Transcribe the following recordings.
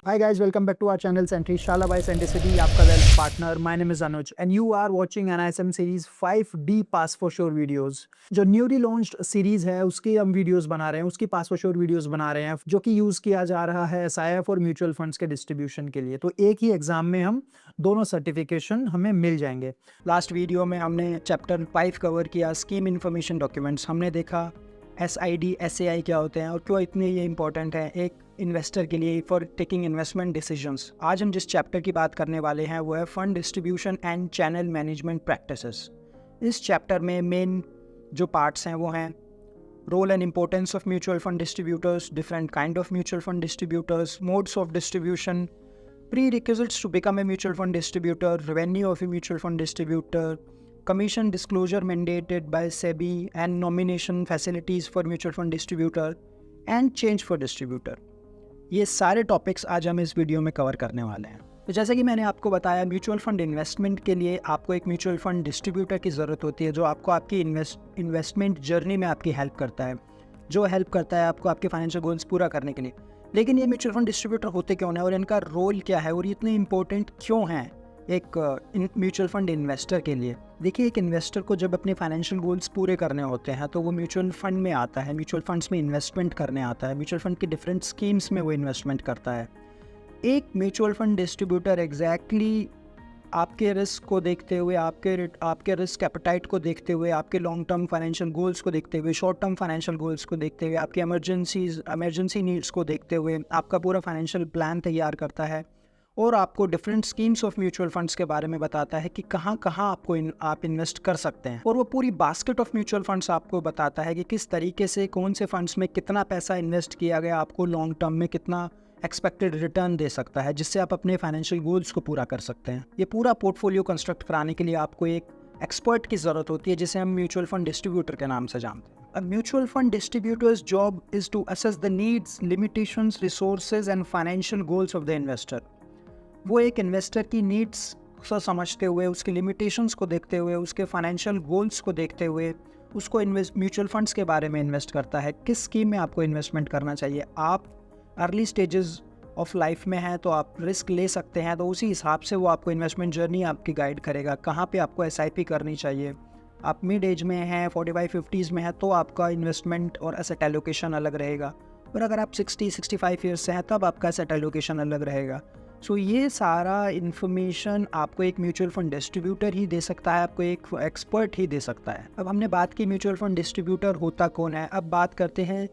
Hi guys, welcome back to our channel Sentry Shala by Centricity, आपका wealth partner. My name is Anuj and you are watching NISM series 5D Pass for Sure videos. जो newly launched series है उसकी हम videos बना रहे हैं, उसकी पास for sure videos बना रहे हैं जो कि यूज किया जा रहा है SIF और म्यूचुअल फंड्स के डिस्ट्रीब्यूशन के लिए. तो एक ही एग्जाम में हम दोनों सर्टिफिकेशन हमें मिल जाएंगे. लास्ट वीडियो में हमने चैप्टर 5 कवर किया, स्कीम इन्फॉर्मेशन डॉक्यूमेंट्स. हमने देखा SID SAI क्या होते हैं और क्यों इतने ये इंपॉर्टेंट है एक इन्वेस्टर के लिए फॉर टेकिंग इन्वेस्टमेंट डिसीजंस. आज हम जिस चैप्टर की बात करने वाले हैं वो है fund distribution and channel management practices. इस चैप्टर में मेन जो पार्ट्स हैं वो हैं role and importance of mutual fund distributors, different kind of mutual fund distributors, modes of distribution, prerequisites to become a mutual fund distributor, revenue of a mutual fund distributor, commission disclosure mandated by SEBI and nomination facilities for mutual fund distributor and change for distributor. ये सारे topics आज हम इस video में cover करने वाले हैं. तो जैसे कि मैंने आपको बताया, म्यूचुअल फंड इन्वेस्टमेंट के लिए आपको एक म्यूचुअल फंड डिस्ट्रीब्यूटर की ज़रूरत होती है जो आपको आपकी इन्वेस्टमेंट जर्नी में आपकी हेल्प करता है, जो हेल्प करता है आपको आपके फाइनेंशियल गोल्स पूरा करने के लिए. लेकिन ये म्यूचुअल फंड डिस्ट्रीब्यूटर होते क्यों हैं और इनका रोल क्या है और ये इतने इंपॉर्टेंट क्यों हैं एक म्यूचुअल फंड इन्वेस्टर के लिए. देखिए, एक इन्वेस्टर को जब अपने फाइनेंशियल गोल्स पूरे करने होते हैं तो वो म्यूचुअल फंड में आता है, म्यूचुअल फंड्स में इन्वेस्टमेंट करने आता है, म्यूचुअल फंड की डिफरेंट स्कीम्स में वो इन्वेस्टमेंट करता है. एक म्यूचुअल फंड डिस्ट्रीब्यूटर एग्जैक्टली आपके रिस्क को देखते हुए, आपके रिस्क एपेटाइट को देखते हुए, आपके लॉन्ग टर्म फाइनेंशियल गोल्स को देखते हुए, शॉर्ट टर्म फाइनेंशियल गोल्स को देखते हुए, आपकी इमरजेंसी नीड्स को देखते हुए आपका पूरा फाइनेंशियल प्लान तैयार करता है और आपको different schemes of mutual funds के बारे में बताता है कि कहाँ कहाँ आप इन्वेस्ट कर सकते हैं. और वो पूरी बास्केट ऑफ म्यूचुअल फंड्स आपको बताता है कि किस तरीके से कौन से फंड्स में कितना पैसा इन्वेस्ट किया गया आपको लॉन्ग टर्म में कितना एक्सपेक्टेड रिटर्न दे सकता है, जिससे आप अपने फाइनेंशियल गोल्स को पूरा कर सकते हैं. ये पूरा पोर्टफोलियो कंस्ट्रक्ट कराने के लिए आपको एक एक्सपर्ट की ज़रूरत होती है जिसे हम म्यूचुअल फंड डिस्ट्रीब्यूटर के नाम से जानते हैं. A mutual fund distributor's job is to assess the needs, limitations, resources and financial goals of the investor. वो एक इन्वेस्टर की नीड्स को समझते हुए, उसके लिमिटेशंस को देखते हुए, उसके फाइनेंशियल गोल्स को देखते हुए उसको म्यूचुअल फंड्स के बारे में इन्वेस्ट करता है. किस स्कीम में आपको इन्वेस्टमेंट करना चाहिए, आप अर्ली स्टेजेस ऑफ लाइफ में हैं तो आप रिस्क ले सकते हैं, तो उसी हिसाब से वो आपको इन्वेस्टमेंट जर्नी आपकी गाइड करेगा. कहाँ पे आपको SIP करनी चाहिए, आप मिड एज में हैं, 45-50s में हैं तो आपका इन्वेस्टमेंट और एसेट एलोकेशन अलग रहेगा, और अगर आप 60-65 ईयर्स से हैं तब आपका एसेट एलोकेशन अलग रहेगा. सो ये सारा इन्फॉर्मेशन आपको एक म्यूचुअल फंड डिस्ट्रीब्यूटर ही दे सकता है, आपको एक एक्सपर्ट ही दे सकता है. अब हमने बात की म्यूचुअल फंड डिस्ट्रीब्यूटर होता कौन है, अब बात करते हैं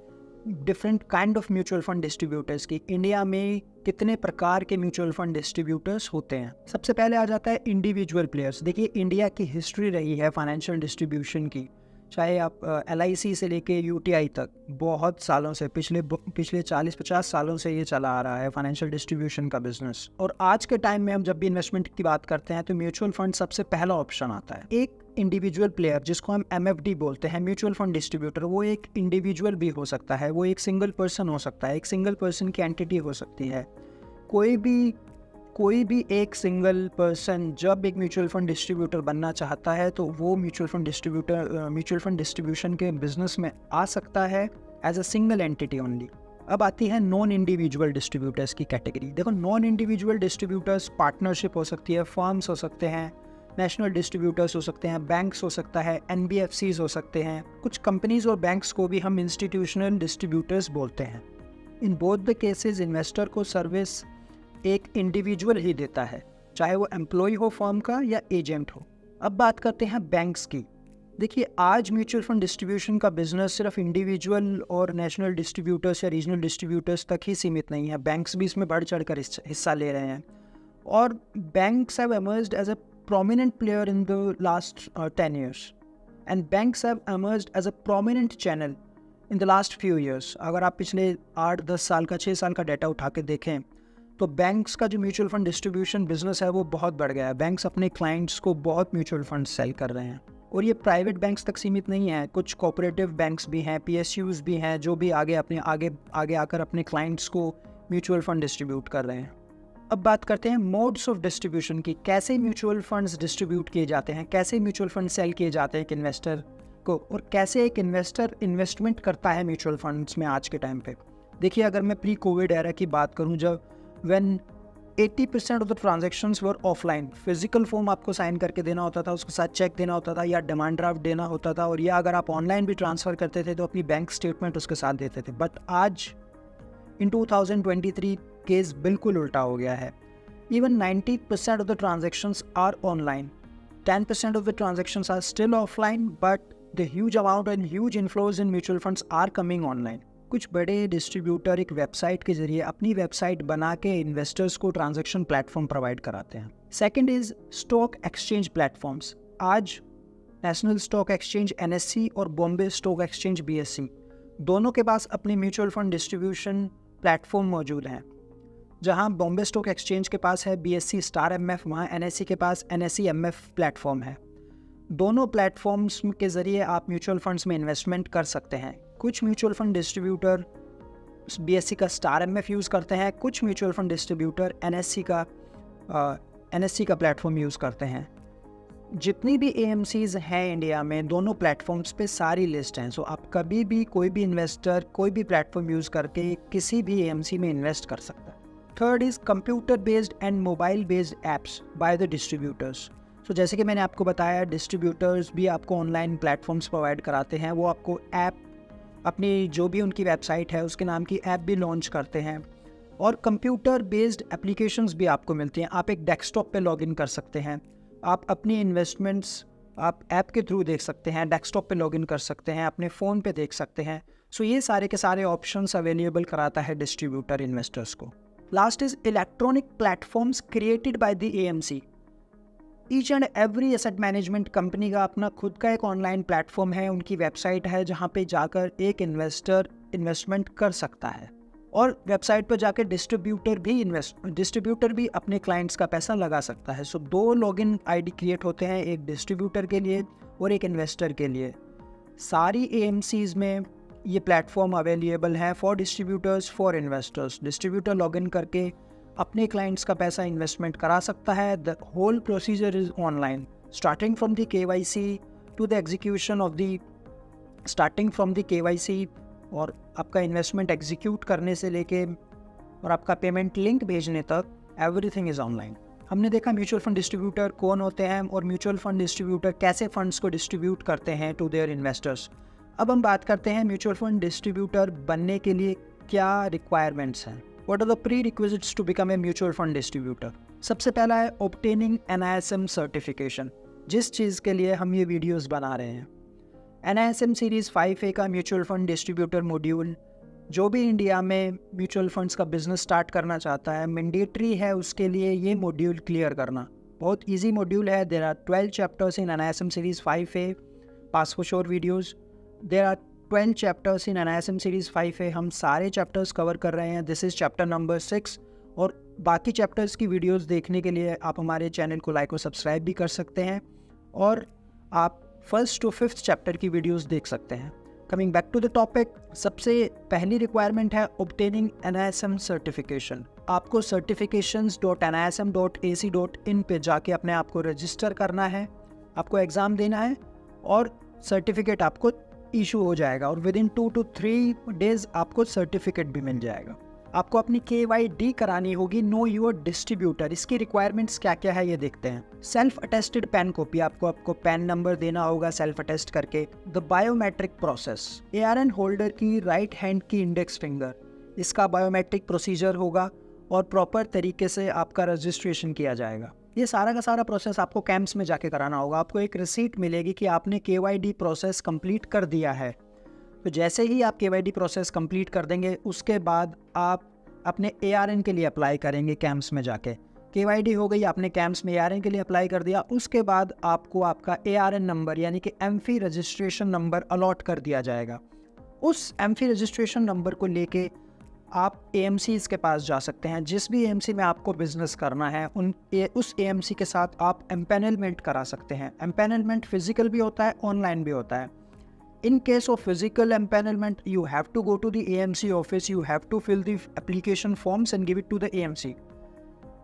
different kind of mutual fund distributors की. इंडिया में कितने प्रकार के म्यूचुअल फंड डिस्ट्रीब्यूटर्स होते हैं. सबसे पहले आ जाता है इंडिविजुअल प्लेयर्स. देखिए, इंडिया की हिस्ट्री रही है फाइनेंशियल डिस्ट्रीब्यूशन की, चाहे आप LIC से लेके UTI तक, बहुत सालों से, पिछले 40-50 सालों से ये चला आ रहा है फाइनेंशियल डिस्ट्रीब्यूशन का बिजनेस. और आज के टाइम में हम जब भी इन्वेस्टमेंट की बात करते हैं तो म्यूचुअल फंड सबसे पहला ऑप्शन आता है. एक इंडिविजुअल प्लेयर जिसको हम MFD बोलते हैं, म्यूचुअल फंड डिस्ट्रीब्यूटर, वो एक इंडिविजुअल भी हो सकता है, वो एक सिंगल पर्सन हो सकता है, एक सिंगल पर्सन की एंटिटी हो सकती है. कोई भी एक सिंगल पर्सन जब एक म्यूचुअल फंड डिस्ट्रीब्यूटर बनना चाहता है तो वो म्यूचुअल फंड डिस्ट्रीब्यूशन के बिजनेस में आ सकता है as a single entity only. अब आती है नॉन इंडिविजुअल डिस्ट्रीब्यूटर्स की कैटेगरी. देखो, नॉन इंडिविजुअल डिस्ट्रीब्यूटर्स पार्टनरशिप हो सकती है, फर्म्स हो सकते हैं, नेशनल डिस्ट्रीब्यूटर्स हो सकते हैं, बैंक्स हो सकता है, NBFCs हो सकते हैं, कुछ कंपनीज और बैंक्स को भी हम इंस्टीट्यूशनल डिस्ट्रीब्यूटर्स बोलते हैं. In both the cases investor को सर्विस एक इंडिविजुअल ही देता है, चाहे वो एम्प्लॉय हो फर्म का या एजेंट हो. अब बात करते हैं बैंक्स की. देखिए, आज म्यूचुअल फंड डिस्ट्रीब्यूशन का बिजनेस सिर्फ इंडिविजुअल और नेशनल डिस्ट्रीब्यूटर्स या रीजनल डिस्ट्रीब्यूटर्स तक ही सीमित नहीं है, बैंक्स भी इसमें बढ़ चढ़ कर हिस्सा ले रहे हैं. और banks have emerged as a prominent player in the last 10 years and banks have emerged as a prominent channel in the last few years. अगर आप पिछले 8-10 साल का, 6 साल का डाटा उठा के देखें तो बैंक्स का जो म्यूचुअल फंड डिस्ट्रीब्यूशन बिजनेस है वो बहुत बढ़ गया है. बैंक्स अपने क्लाइंट्स को बहुत म्यूचुअल फंड सेल कर रहे हैं, और ये प्राइवेट बैंक्स तक सीमित नहीं है, कुछ कोऑपरेटिव बैंक्स भी हैं, PSUs भी हैं जो भी आगे आकर अपने क्लाइंट्स को म्यूचुअल फंड डिस्ट्रीब्यूट कर रहे हैं. अब बात करते हैं मोड्स ऑफ डिस्ट्रीब्यूशन की. कैसे म्यूचुअल फंड्स डिस्ट्रीब्यूट किए जाते हैं, कैसे म्यूचुअल फंड सेल किए जाते हैं एक इन्वेस्टर को, और कैसे एक इन्वेस्टर इन्वेस्टमेंट करता है म्यूचुअल फंड्स में आज के टाइम पे. देखिए, अगर मैं प्री कोविड एरा की बात करूं, जब when 80% of the transactions were offline. Physical form आपको साइन करके देना होता था, उसके साथ चेक देना होता था या डिमांड ड्राफ्ट देना होता था, और या अगर आप ऑनलाइन भी ट्रांसफ़र करते थे तो अपनी बैंक स्टेटमेंट उसके साथ देते थे। बट आज इन 2023 केस बिल्कुल उल्टा हो गया है। Even 90% of the transactions are online, 10% of the transactions are still offline, but the huge amount and huge inflows in mutual funds are coming online. कुछ बड़े डिस्ट्रीब्यूटर एक वेबसाइट के जरिए अपनी वेबसाइट बना के इन्वेस्टर्स को ट्रांजैक्शन प्लेटफॉर्म प्रोवाइड कराते हैं। Second is stock exchange platforms. आज नेशनल स्टॉक एक्सचेंज NSE और बॉम्बे स्टॉक एक्सचेंज BSE दोनों के पास अपने म्यूचुअल फंड डिस्ट्रीब्यूशन प्लेटफॉर्म मौजूद हैं। जहां बॉम्बे स्टॉक एक्सचेंज के पास है BSE स्टार MF, वहाँ NSE के पास NSE MF प्लेटफॉर्म है। दोनों प्लेटफॉर्म्स के ज़रिए आप म्यूचुअल फंड्स में इन्वेस्टमेंट कर सकते हैं। कुछ म्यूचुअल फंड डिस्ट्रीब्यूटर BSE का स्टार MF यूज़ करते हैं, कुछ म्यूचुअल फंड डिस्ट्रीब्यूटर NSE का प्लेटफॉर्म यूज़ करते हैं। जितनी भी AMCs हैं इंडिया में, दोनों प्लेटफॉर्म्स पे सारी लिस्ट हैं। सो आप कभी भी कोई भी इन्वेस्टर कोई भी प्लेटफॉर्म यूज़ करके किसी भी AMC में इन्वेस्ट कर सकता है। Third is computer based and mobile based apps by the distributors. तो जैसे कि मैंने आपको बताया, डिस्ट्रीब्यूटर्स भी आपको ऑनलाइन प्लेटफॉर्म्स प्रोवाइड कराते हैं। वो आपको ऐप, अपनी जो भी उनकी वेबसाइट है उसके नाम की ऐप भी लॉन्च करते हैं, और कंप्यूटर बेस्ड एप्लीकेशंस भी आपको मिलती हैं। आप एक डेस्कटॉप पे लॉगिन कर सकते हैं, आप अपनी इन्वेस्टमेंट्स आप ऐप के थ्रू देख सकते हैं, डेस्कटॉप पे लॉगिन कर सकते हैं, अपने फ़ोन पे देख सकते हैं। सो ये सारे के सारे ऑप्शंस अवेलेबल कराता है डिस्ट्रीब्यूटर इन्वेस्टर्स को। Last is electronic platforms created by the AMC। Each and every asset management company का अपना खुद का एक ऑनलाइन प्लेटफॉर्म है, उनकी वेबसाइट है जहां पे जाकर एक इन्वेस्टर इन्वेस्टमेंट कर सकता है, और वेबसाइट पर जाकर डिस्ट्रीब्यूटर भी अपने क्लाइंट्स का पैसा लगा सकता है। सो 2 लॉगिन ID क्रिएट होते हैं, एक डिस्ट्रीब्यूटर के लिए और एक इन्वेस्टर के लिए। सारी AMCs में ये प्लेटफॉर्म अवेलेबल है for distributors, for investors. Distributor login करके अपने क्लाइंट्स का पैसा इन्वेस्टमेंट करा सकता है। The whole procedure is online, starting from the KYC to the execution of the KYC, और आपका इन्वेस्टमेंट एग्जीक्यूट करने से लेके और आपका पेमेंट लिंक भेजने तक एवरीथिंग इज़ ऑनलाइन। हमने देखा म्यूचुअल फंड डिस्ट्रीब्यूटर कौन होते हैं और म्यूचुअल फंड डिस्ट्रीब्यूटर कैसे फंड्स को डिस्ट्रीब्यूट करते हैं टू देयर इन्वेस्टर्स। अब हम बात करते हैं म्यूचुअल फंड डिस्ट्रीब्यूटर बनने के लिए क्या रिक्वायरमेंट्स हैं। What are the prerequisites to become a mutual fund distributor? सबसे पहला है obtaining NISM certification, जिस चीज़ के लिए हम ये वीडियोस बना रहे हैं। NISM सीरीज़ 5A का म्यूचुअल फंड डिस्ट्रीब्यूटर मॉड्यूल, जो भी इंडिया में म्यूचुअल फंड्स का बिजनेस स्टार्ट करना चाहता है, मैंडेटरी है उसके लिए ये मॉड्यूल क्लियर करना। बहुत ईजी मॉड्यूल है। There are 12 chapters in NISM series 5A pass for sure videos. There are 12 chapters in NISM series 5A। हम सारे चैप्टर्स कवर कर रहे हैं। दिस इज़ चैप्टर नंबर 6, और बाकी चैप्टर्स की वीडियोस देखने के लिए आप हमारे चैनल को लाइक और सब्सक्राइब भी कर सकते हैं, और आप 1st to 5th चैप्टर की वीडियोस देख सकते हैं। Coming back to the topic, सबसे पहली रिक्वायरमेंट है obtaining NISM सर्टिफिकेशन। आपको certifications.nism.ac.in पे जाके अपने आप को रजिस्टर करना है, आपको एग्ज़ाम देना है, और सर्टिफिकेट आपको इशू हो जाएगा, और विद इन 2 to 3 डेज आपको सर्टिफिकेट भी मिल जाएगा। आपको अपनी KYD करानी होगी, नो योर डिस्ट्रीब्यूटर। इसकी रिक्वायरमेंट्स क्या क्या है ये देखते हैं। सेल्फ अटेस्टेड पैन कॉपी, आपको पैन नंबर देना होगा सेल्फ अटेस्ट करके। The biometric process, ARN holder की राइट हैंड की इंडेक्स फिंगर, इसका बायोमेट्रिक प्रोसीजर होगा, और प्रॉपर तरीके से आपका रजिस्ट्रेशन किया जाएगा। ये सारा का सारा प्रोसेस आपको कैंप्स में जाके कराना होगा। आपको एक रिसीट मिलेगी कि आपने KYD प्रोसेस कंप्लीट कर दिया है। तो जैसे ही आप KYD प्रोसेस कंप्लीट कर देंगे, उसके बाद आप अपने ARN के लिए अप्लाई करेंगे कैंप्स में जाके। KYD हो गई, आपने कैंप्स में ARN के लिए अप्लाई कर दिया, उसके बाद आपको आपका ARN नंबर यानी कि एमफी रजिस्ट्रेशन नंबर अलॉट कर दिया जाएगा। उस एमफी रजिस्ट्रेशन नंबर को लेके आप AMCs के पास जा सकते हैं। जिस भी AMC में आपको बिजनेस करना है उस AMC के साथ आप एम्पैनलमेंट करा सकते हैं। एम्पैनलमेंट फिजिकल भी होता है, ऑनलाइन भी होता है। In case of physical empanelment, you have to go to the AMC office, you have to fill the application forms and give it to the AMC.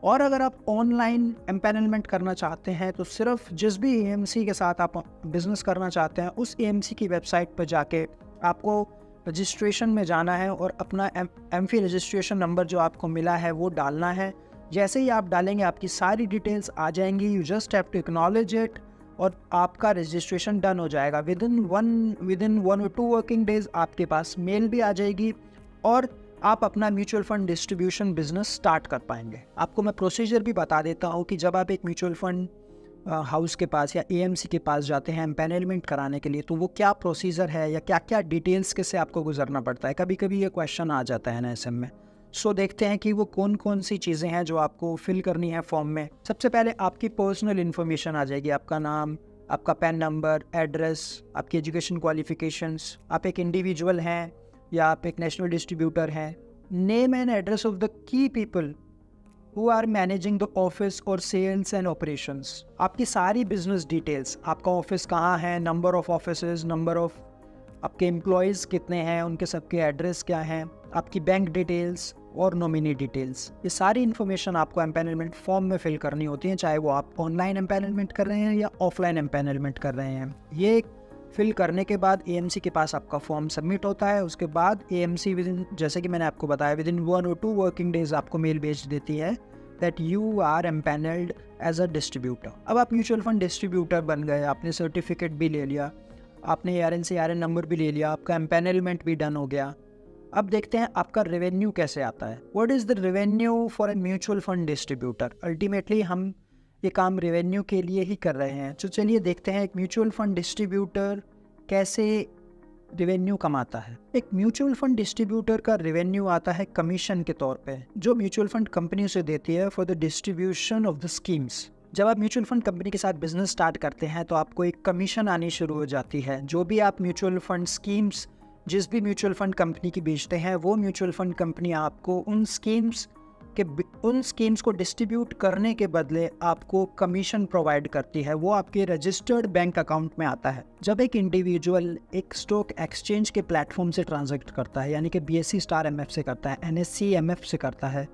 और अगर आप ऑनलाइन एम्पैनलमेंट करना चाहते हैं तो सिर्फ जिस भी AMC के साथ आप बिजनेस करना चाहते हैं उस AMC की वेबसाइट पर जाके आपको रजिस्ट्रेशन में जाना है और अपना एमफी रजिस्ट्रेशन नंबर जो आपको मिला है वो डालना है। जैसे ही आप डालेंगे आपकी सारी डिटेल्स आ जाएंगी, you just have to acknowledge it और आपका रजिस्ट्रेशन डन हो जाएगा। विदिन 1 और 2 वर्किंग डेज आपके पास मेल भी आ जाएगी और आप अपना mutual fund distribution business start कर पाएंगे। आपको मैं प्रोसीजर भी बता देता हूँ कि जब आप एक म्यूचुअल फंड हाउस के पास या एएमसी के पास जाते हैं एम्पैनलमेंट कराने के लिए, तो वो क्या प्रोसीजर है या क्या क्या डिटेल्स के से आपको गुजरना पड़ता है। कभी कभी ये क्वेश्चन आ जाता है NSM में। सो देखते हैं कि वो कौन कौन सी चीज़ें हैं जो आपको फिल करनी है फॉर्म में। सबसे पहले आपकी पर्सनल इन्फॉर्मेशन आ जाएगी, आपका नाम, आपका पैन नंबर, एड्रेस, आपकी एजुकेशन क्वालिफिकेशंस, आप एक इंडिविजुअल हैं या आप एक नेशनल डिस्ट्रीब्यूटर हैं, name and address of the key people who are managing the office और सेल्स एंड ऑपरेशंस, आपकी सारी बिजनेस डिटेल्स, आपका ऑफिस कहाँ है, number of offices, number of आपके एम्प्लॉयज़ कितने हैं, उनके सबके एड्रेस क्या हैं, आपकी बैंक डिटेल्स और नॉमिनी डिटेल्स। ये सारी इन्फॉर्मेशन आपको एम्पैनलमेंट फॉर्म में फिल करनी होती है, चाहे वो आप ऑनलाइन एम्पैनलमेंट कर रहे हैं या ऑफलाइन एम्पैनलमेंट कर रहे हैं। ये फिल करने के बाद AMC के पास आपका फॉर्म सबमिट होता है। उसके बाद AMC जैसे कि मैंने आपको बताया विदिन 1 और 2 वर्किंग डेज आपको मेल भेज देती है that you are empanelled as a distributor. अब आप म्यूचुअल फंड डिस्ट्रीब्यूटर बन गए, आपने सर्टिफिकेट भी ले लिया, आपने ARN से ARN नंबर भी ले लिया, आपका एम्पैनलमेंट भी डन हो गया। अब देखते हैं आपका रेवेन्यू कैसे आता है। What is the revenue for a mutual fund distributor. Ultimately हम ये काम रेवेन्यू के लिए ही कर रहे हैं। तो चलिए देखते हैं एक म्यूचुअल फंड डिस्ट्रीब्यूटर कैसे रेवेन्यू कमाता है। एक म्यूचुअल फंड डिस्ट्रीब्यूटर का रेवेन्यू आता है कमीशन के तौर पे, जो म्यूचुअल फंड कंपनी से देती है for the distribution of the schemes. जब आप म्यूचुअल फंड कंपनी के साथ बिजनेस स्टार्ट करते हैं तो आपको एक कमीशन आनी शुरू हो जाती है। जो भी आप म्यूचुअल फंड स्कीम्स जिस भी म्यूचुअल फंड कंपनी की बेचते हैं, वो म्यूचुअल फंड कंपनी आपको उन स्कीम्स को डिस्ट्रीब्यूट करने के बदले आपको कमीशन प्रोवाइड करती है। वो आपके रजिस्टर्ड बैंक अकाउंट में आता है। जब एक इंडिविजुअल एक स्टॉक एक्सचेंज के प्लेटफॉर्म से ट्रांजैक्ट करता है, यानी कि BSE स्टार MF से करता है, NSE MF से करता है,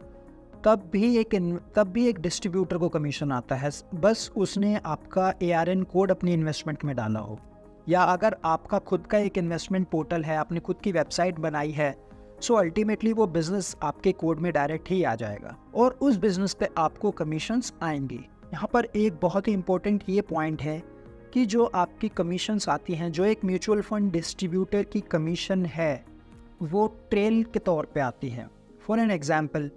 तब भी एक डिस्ट्रीब्यूटर को कमीशन आता है। बस उसने आपका ARN कोड अपनी इन्वेस्टमेंट में डाला हो, या अगर आपका खुद का एक इन्वेस्टमेंट पोर्टल है, आपने खुद की वेबसाइट बनाई है, सो अल्टीमेटली वो बिज़नेस आपके कोड में डायरेक्ट ही आ जाएगा और उस बिज़नेस पे आपको कमीशंस आएंगी। यहाँ पर एक बहुत ही इम्पोर्टेंट ये पॉइंट है कि जो आपकी कमीशंस आती हैं, जो एक म्यूचुअल फंड डिस्ट्रीब्यूटर की कमीशन है, वो ट्रेल के तौर पे आती है। फॉर एन एग्जांपल,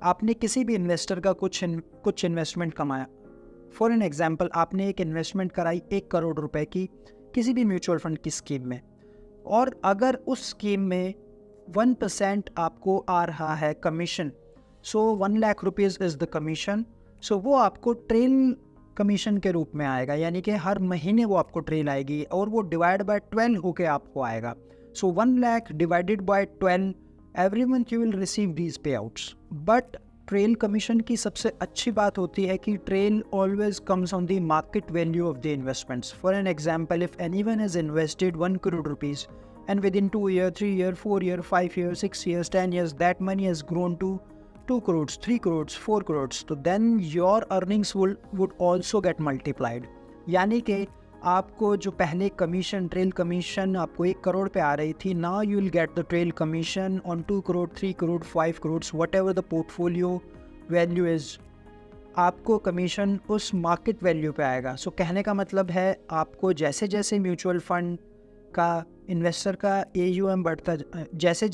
आपने किसी भी इन्वेस्टर का कुछ इन्वेस्टमेंट कमाया। फॉर एन एग्जांपल, आपने एक इन्वेस्टमेंट कराई 1 करोड़ रुपए की किसी भी म्यूचुअल फंड की स्कीम में, और अगर उस स्कीम में 1% आपको आ रहा है commission, so 1 lakh rupees is the commission, so वो आपको ट्रेल कमीशन के रूप में आएगा, यानी कि हर महीने वो आपको ट्रेल आएगी और वो डिवाइड बाय 12 होके आपको आएगा। सो 1 lakh divided by 12, every month you will receive these पे आउट्स। बट ट्रेल कमीशन की सबसे अच्छी बात होती है कि trail always comes on the market value of the investments. For an example, if anyone has invested 1 crore rupees and within 2 years, 3 years, 4 years, 5 years, 6 years, 10 years, that money has grown to 2 crores, 3 crores, 4 crores, so then your earnings would also get multiplied। यानी कि आपको जो पहले commission, trail commission आपको 1 करोड़ पे आ रही थी, now you will get the trail commission on 2 crore, 3 crore, 5 crores, whatever the portfolio value is, आपको कमीशन उस मार्केट वैल्यू पे आएगा। सो कहने का मतलब है, आपको जैसे जैसे म्यूचुअल फंड का इन्वेस्टर का AUM बढ़ता, जैसे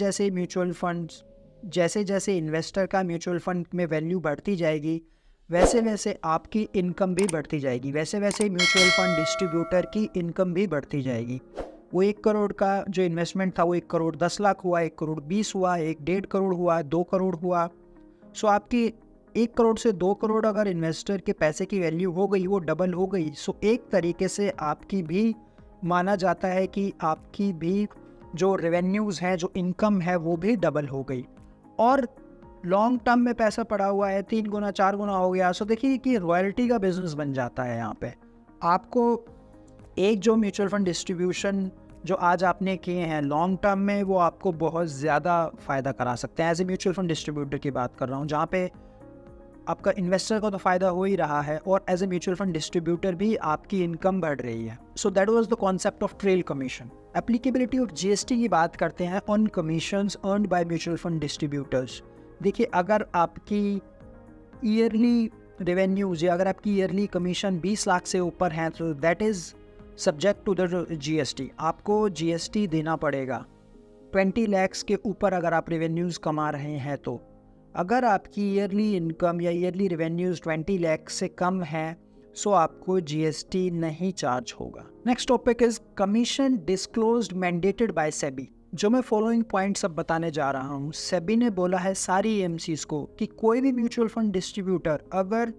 जैसे इन्वेस्टर का म्यूचुअल फंड में वैल्यू बढ़ती जाएगी, वैसे वैसे आपकी इनकम भी बढ़ती जाएगी, वैसे वैसे म्यूचुअल फंड डिस्ट्रीब्यूटर की इनकम भी बढ़ती जाएगी। वो 1 करोड़ का जो इन्वेस्टमेंट था वो 1 करोड़ 10 लाख हुआ, 1 करोड़ 20 हुआ, 1.5 करोड़ हुआ, 2 करोड़ हुआ। सो आपकी 1 करोड़ से 2 करोड़ अगर इन्वेस्टर के पैसे की वैल्यू हो गई, वो डबल हो गई। सो एक तरीके से आपकी भी माना जाता है कि आपकी भी जो रेवेन्यूज़ हैं, जो इनकम है, वो भी डबल हो गई। और लॉन्ग टर्म में पैसा पड़ा हुआ है, 3 गुना 4 गुना हो गया। सो देखिए कि रॉयल्टी का बिजनेस बन जाता है। यहाँ पे आपको एक जो म्यूचुअल फंड डिस्ट्रीब्यूशन जो आज आपने किए हैं, लॉन्ग टर्म में वो आपको बहुत ज़्यादा फ़ायदा करा सकते हैं। As a mutual fund distributor की बात कर रहा हूँ, जहाँ पे आपका इन्वेस्टर को तो फ़ायदा हो ही रहा है और as a mutual fund distributor भी आपकी इनकम बढ़ रही है। So that was the concept of trail commission. Applicability of GST की बात करते हैं on commissions earned by mutual fund distributors. देखिए, अगर आपकी ईयरली रेवेन्यूज या अगर आपकी ईयरली कमीशन 20 लाख से ऊपर है तो that is subject to the GST. आपको जीएसटी देना पड़ेगा। 20 लाख के ऊपर अगर आप रेवेन्यूज़ कमा रहे हैं तो अगर आपकी ईयरली इनकम या ईयरली रेवेन्यूज़ 20 लाख से कम है सो आपको जीएसटी नहीं चार्ज होगा। Next topic is commission disclosed mandated by SEBI. जो मैं फॉलोइंग पॉइंट्स अब बताने जा रहा हूँ, सेबी ने बोला है सारी एएमसीज को कि कोई भी म्यूचुअल फंड डिस्ट्रीब्यूटर अगर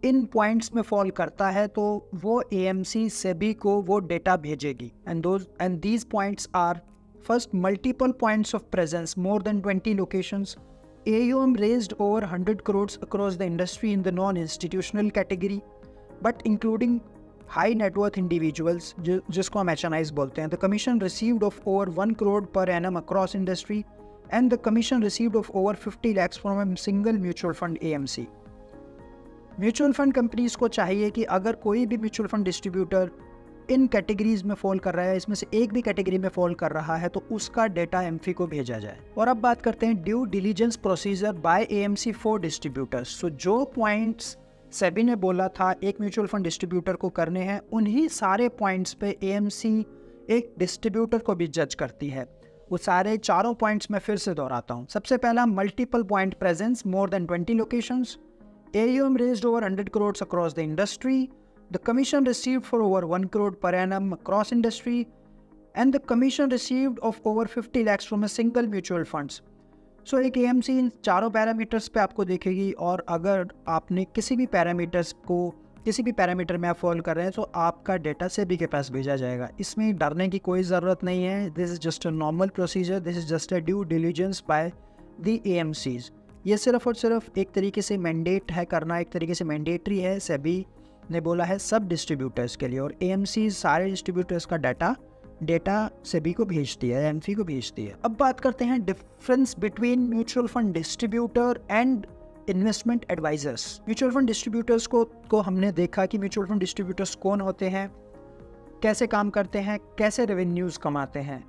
इन पॉइंट्स में फॉल करता है तो वो एएमसी सेबी को वो डेटा भेजेगी। And these points are first, multiple points of presence, more than 20 locations, AUM raised over 100 crores across the industry in the non-institutional category, but including high net worth individuals, जिसको हम HNIs बोलते हैं. The commission received of over 1 crore per annum across industry, and the commission received of over 50 lakhs from a single mutual fund AMC. Mutual fund companies को चाहिए कि अगर कोई भी म्यूचुअल फंड डिस्ट्रीब्यूटर इन कैटेगरीज में fall कर रहा है, इसमें से एक भी कैटेगरी में फॉल कर रहा है तो उसका डेटा एमफी को भेजा जाए। और अब बात करते हैं due diligence procedure by AMC for distributors. So जो पॉइंट्स सेबी ने बोला था एक म्यूचुअल फंड डिस्ट्रीब्यूटर को करने हैं, उन्हीं सारे पॉइंट्स पे एएमसी एक डिस्ट्रीब्यूटर को भी जज करती है। वो सारे चारों पॉइंट्स मैं फिर से दोहराता हूँ। सबसे पहला, multiple point presence, more than 20 locations, AUM raised over 100 crores across the industry, the commission received for over 1 crore per annum across industry, and the commission received of over 50 lakhs from a single mutual funds. So एक AMC इन चारों parameters पे आपको देखेगी और अगर आपने किसी भी पैरामीटर में आप फॉल कर रहे हैं तो आपका डेटा सेबी के पास भेजा जाएगा। इसमें डरने की कोई ज़रूरत नहीं है। This is just a normal procedure, this is just a due diligence by the AMCs। ये सिर्फ और सिर्फ एक तरीके से मैंडेट है करना, एक तरीके से मैंडेटरी है। सेबी ने बोला है सब डिस्ट्रीब्यूटर्स के लिए, और एएमसी सारे डिस्ट्रीब्यूटर्स का डेटा सेबी को भेजती है, एएमसी को भेजती है। अब बात करते हैं difference between mutual fund distributor and investment advisers. Mutual fund distributors को हमने देखा कि म्यूचुअल फंड डिस्ट्रीब्यूटर्स कौन होते हैं, कैसे काम करते हैं, कैसे रेवेन्यूज़ कमाते हैं।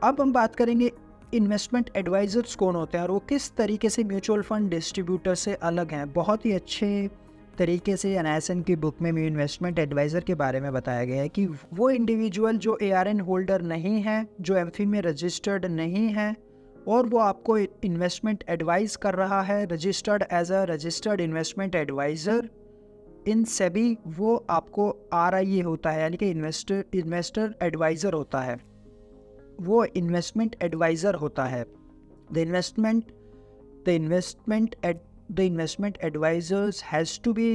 अब हम बात करेंगे इन्वेस्टमेंट एडवाइजर्स कौन होते हैं और वो किस तरीके से म्यूचुअल फंड डिस्ट्रीब्यूटर से अलग हैं। बहुत ही अच्छे तरीके से NISM की बुक में इन्वेस्टमेंट एडवाइज़र के बारे में बताया गया है कि वो इंडिविजुअल जो ARN होल्डर नहीं है, जो एमफी में रजिस्टर्ड नहीं है और वो आपको इन्वेस्टमेंट एडवाइस कर रहा है, registered as a registered investment adviser in SEBI, वो आपको RIA होता है, यानी कि इन्वेस्टर एडवाइज़र होता है। वो इन्वेस्टमेंट एडवाइज़र होता है। The investment advisors has to be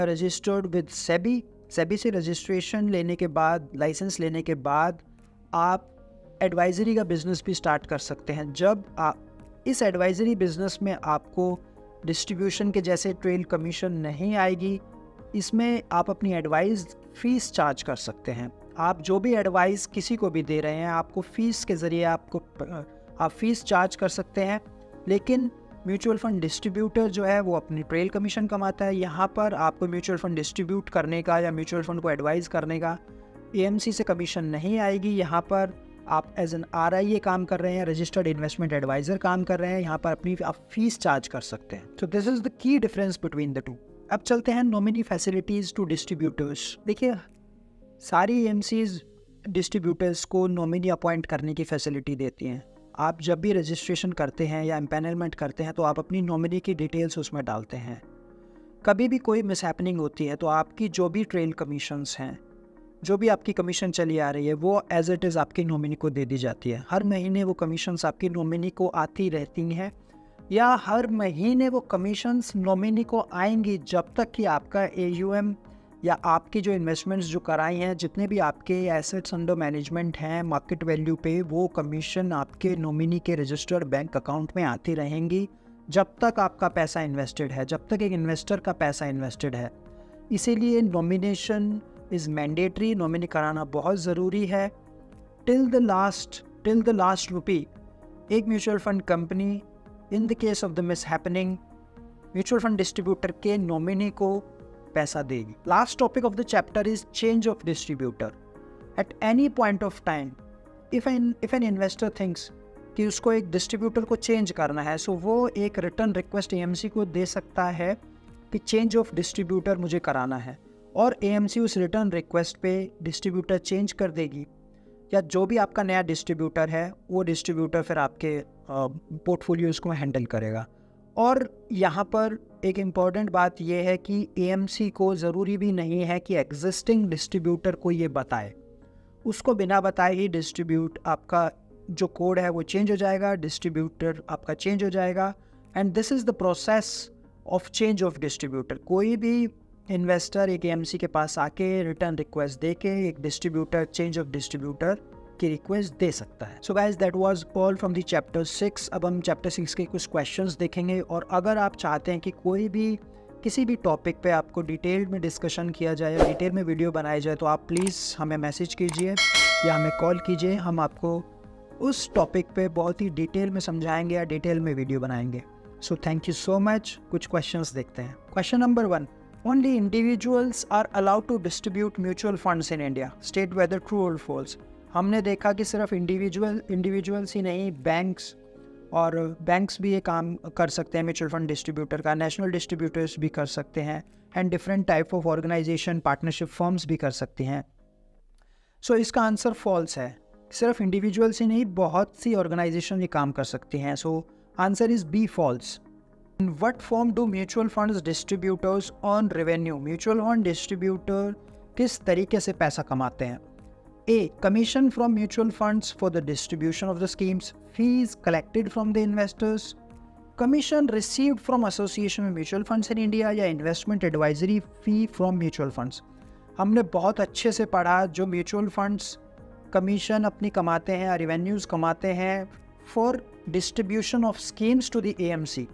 registered with SEBI. SEBI से रजिस्ट्रेशन लेने के बाद, लाइसेंस लेने के बाद आप एडवाइजरी का बिजनेस भी स्टार्ट कर सकते हैं। जब इस एडवाइजरी बिजनेस में आपको डिस्ट्रीब्यूशन के जैसे ट्रेल कमीशन नहीं आएगी, इसमें आप अपनी एडवाइस फीस चार्ज कर सकते हैं। आप जो भी एडवाइस किसी को भी दे रहे हैं, आपको फ़ीस के ज़रिए आप फ़ीस चार्ज कर सकते हैं। लेकिन म्यूचुअल फंड डिस्ट्रीब्यूटर जो है वो अपनी ट्रेल कमीशन कमाता है। यहाँ पर आपको म्यूचुअल फंड डिस्ट्रीब्यूट करने का या म्यूचुअल फंड को एडवाइस करने का AMC से कमीशन नहीं आएगी। यहाँ पर आप एज एन RIA काम कर रहे हैं, रजिस्टर्ड इन्वेस्टमेंट एडवाइज़र काम कर रहे हैं, यहाँ पर अपनी आप फीस चार्ज कर सकते हैं। So this is the key difference between the two. अब चलते हैं नॉमिनी फैसिलिटीज़ टू डिस्ट्रीब्यूटर्स। देखिए, सारी AMCs डिस्ट्रीब्यूटर्स को नॉमिनी अपॉइंट करने की फैसिलिटी देती हैं। आप जब भी रजिस्ट्रेशन करते हैं या एम्पैनलमेंट करते हैं तो आप अपनी नॉमिनी की डिटेल्स उसमें डालते हैं। कभी भी कोई मिसहैपनिंग होती है तो आपकी जो भी ट्रेल कमीशंस हैं, जो भी आपकी कमीशन चली आ रही है, वो एज इट इज़ आपकी नॉमिनी को दे दी जाती है। हर महीने वो कमीशंस आपकी नॉमिनी को आती रहती हैं या हर महीने वो कमीशंस नॉमिनी को आएंगी जब तक कि आपका AUM या आपकी जो इन्वेस्टमेंट्स जो कराई हैं, जितने भी आपके एसेट्स अंडर मैनेजमेंट हैं मार्केट वैल्यू पे, वो कमीशन आपके नॉमिनी के रजिस्टर्ड बैंक अकाउंट में आती रहेंगी जब तक आपका पैसा इन्वेस्टेड है, जब तक एक इन्वेस्टर का पैसा इन्वेस्टेड है। इसीलिए नॉमिनेशन इज़ मैंडेटरी, नॉमिनी कराना बहुत ज़रूरी है। टिल द लास्ट रुपी एक mutual fund company in the case of the mishappening mutual fund distributor के नॉमिनी को पैसा देगी। Last topic of the chapter is change of distributor. At any point of time if an investor thinks कि उसको एक distributor को change करना है, सो वो एक रिटर्न रिक्वेस्ट एएमसी को दे सकता है कि चेंज ऑफ डिस्ट्रीब्यूटर मुझे कराना है, और एएमसी उस रिटर्न रिक्वेस्ट पे डिस्ट्रीब्यूटर चेंज कर देगी, या जो भी आपका नया डिस्ट्रीब्यूटर है वो डिस्ट्रीब्यूटर फिर आपके पोर्टफोलियोज़ को हैंडल करेगा। और यहाँ पर एक इम्पॉर्टेंट बात यह है कि एएमसी को ज़रूरी भी नहीं है कि एग्जिस्टिंग डिस्ट्रीब्यूटर को ये बताए, उसको बिना बताए ही डिस्ट्रीब्यूट आपका जो कोड है वो चेंज हो जाएगा, डिस्ट्रीब्यूटर आपका चेंज हो जाएगा। And this is the process of change of distributor. कोई भी इन्वेस्टर एक एएमसी के पास आके रिटर्न रिक्वेस्ट दे के एक डिस्ट्रीब्यूटर चेंज ऑफ डिस्ट्रीब्यूटर की रिक्वेस्ट दे सकता है। So guys that was all from the chapter 6। अब हम चैप्टर 6 के कुछ क्वेश्चंस देखेंगे, और अगर आप चाहते हैं कि कोई भी किसी भी टॉपिक पे आपको डिटेल में डिस्कशन किया जाए या डिटेल में वीडियो बनाई जाए, तो आप प्लीज़ हमें मैसेज कीजिए या हमें कॉल कीजिए, हम आपको उस टॉपिक पे बहुत ही डिटेल में समझाएंगे या डिटेल में वीडियो बनाएंगे। So thank you so much. कुछ क्वेश्चंस देखते हैं। Question number 1, only individuals are allowed to distribute mutual funds in India, state whether true और फॉल्स। हमने देखा कि सिर्फ इंडिविजुअल्स ही नहीं, बैंक्स भी ये काम कर सकते हैं म्यूचुअल फंड डिस्ट्रीब्यूटर का, नेशनल डिस्ट्रीब्यूटर्स भी कर सकते हैं, and different type of organisation partnership firms भी कर सकती हैं। सो इसका आंसर फॉल्स है। सिर्फ इंडिविजुअल्स ही नहीं, बहुत सी ऑर्गेनाइजेशन ये काम कर सकती हैं। So answer is B, false. In what form do mutual funds distributors on revenue? Mutual fund distributor किस तरीके से पैसा कमाते हैं? A. Commission from mutual funds for the distribution of the schemes. Fees collected from the investors. Commission received from Association of Mutual Funds in India, या investment advisory fee from mutual funds. हमने बहुत अच्छे से पढ़ा जो mutual funds commission अपनी कमाते हैं, रेवेन्यूज कमाते हैं for distribution of schemes to the AMC.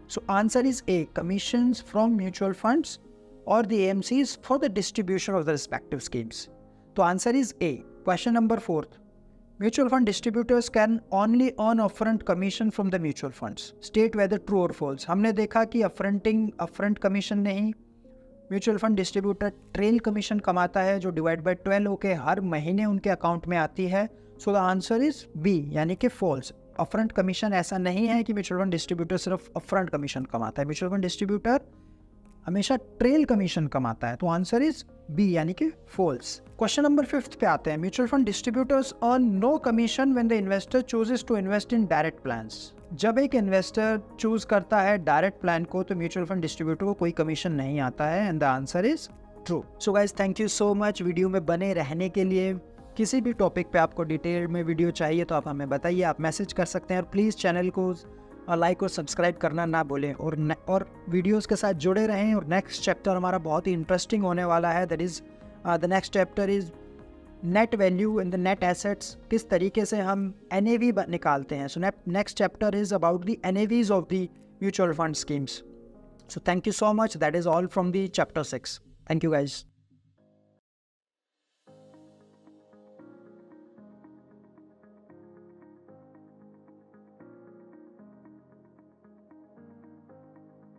So answer is a, commissions from mutual funds or the AMCs for the distribution of the respective schemes. तो answer is a. Question number 4, mutual fund distributors can only earn upfront commission from the mutual funds, state whether true और false. हमने देखा कि upfront commission नहीं, mutual fund distributor trail commission कमाता है जो divide by 12 होकर हर महीने उनके अकाउंट में आती है. So the answer is B, यानी कि फॉल्स. अपफ्रंट कमीशन ऐसा नहीं है कि म्यूचुअल फंड डिस्ट्रीब्यूटर सिर्फ अपफ्रंट कमीशन कमाता है, म्यूचुअल फंड डिस्ट्रीब्यूटर हमेशा ट्रेल कमीशन कमाता है. तो आंसर इज बी, यानी कि फॉल्स. क्वेश्चन नंबर 5 पे आते हैं. Mutual fund distributors earn no commission when the investor chooses to invest in direct plans. जब एक इन्वेस्टर चूज करता है डायरेक्ट प्लान को, तो म्यूचुअल फंड डिस्ट्रीब्यूटर को कोई कमीशन नहीं आता है, and the answer is true. So guys thank you so much video में बने रहने के लिए. किसी भी टॉपिक पे आपको डिटेल में वीडियो चाहिए तो आप हमें बताइए, आप मैसेज कर सकते हैं, और प्लीज़ चैनल को लाइक और सब्सक्राइब करना ना भूलें, और वीडियोस के साथ जुड़े रहें. और नेक्स्ट चैप्टर हमारा बहुत ही इंटरेस्टिंग होने वाला है. That is the next chapter is net value in the net assets. किस तरीके से हम NAV निकालते हैं. So next chapter is about the NAVs of the mutual fund schemes. So thank you so much. That is all from the chapter 6. Thank you guys.